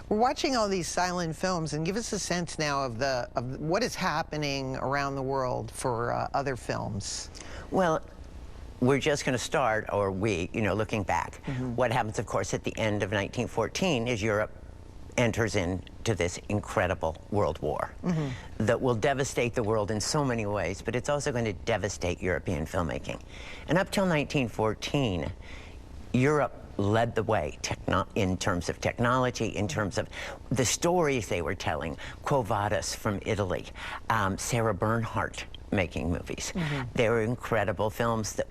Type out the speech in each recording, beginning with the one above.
We're watching all these silent films, and give us a sense now of what is happening around the world for other films. Well, we're just going to start, or looking back. What happens, of course, at the end of 1914 is Europe enters into this incredible world war that will devastate the world in so many ways, but it's also going to devastate European filmmaking. And up till 1914, Europe led the way in terms of technology, in terms of the stories they were telling. Quo Vadis from Italy, Sarah Bernhardt making movies. They were incredible films that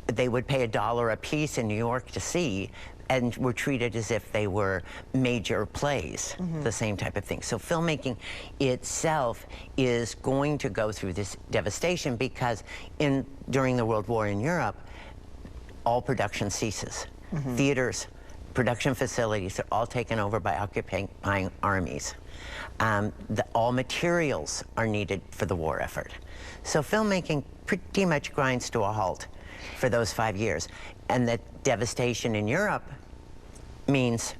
they would pay $1 a piece in New York to see, and were treated as if they were major plays, the same type of thing. So filmmaking itself is going to go through this devastation because during the World War in Europe, all production ceases. Theaters, production facilities are all taken over by occupying armies. All materials are needed for the war effort. So filmmaking pretty much grinds to a halt for those 5 years. And the devastation in Europe means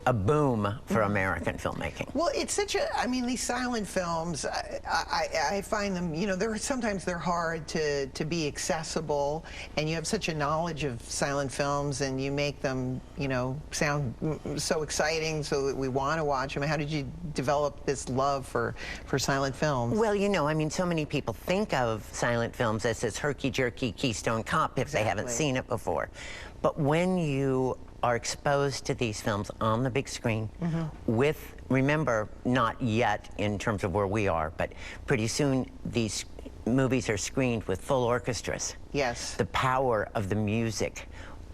a boom for American filmmaking. Well, it's such a, I mean, these silent films, I find them, you know, sometimes they're hard to be accessible, and you have such a knowledge of silent films, and you make them, you know, sound so exciting so that we want to watch them. How did you develop this love for silent films? Well, you know, I mean, so many people think of silent films as this herky-jerky Keystone Cop if they haven't seen it before. But when you are exposed to these films on the big screen with, remember, not yet in terms of where we are, but pretty soon these movies are screened with full orchestras. Yes. The power of the music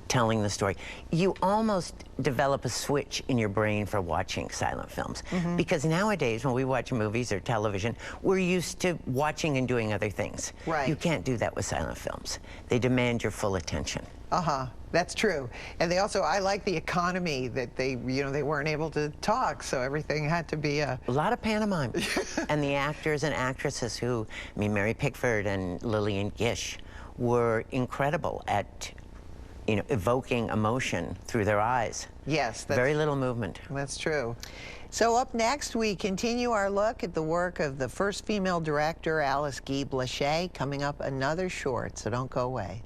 telling the story. You almost develop a switch in your brain for watching silent films. Because nowadays, when we watch movies or television, we're used to watching and doing other things. Right. You can't do that with silent films. They demand your full attention. That's true. And they also, I like the economy that they weren't able to talk, so everything had to be a lot of pantomime. And the actors and actresses who, I mean, Mary Pickford and Lillian Gish were incredible at, you know, evoking emotion through their eyes. Yes. Very little movement. That's true. So up next, we continue our look at the work of the first female director, Alice Guy-Blache. Coming up, another short, so don't go away.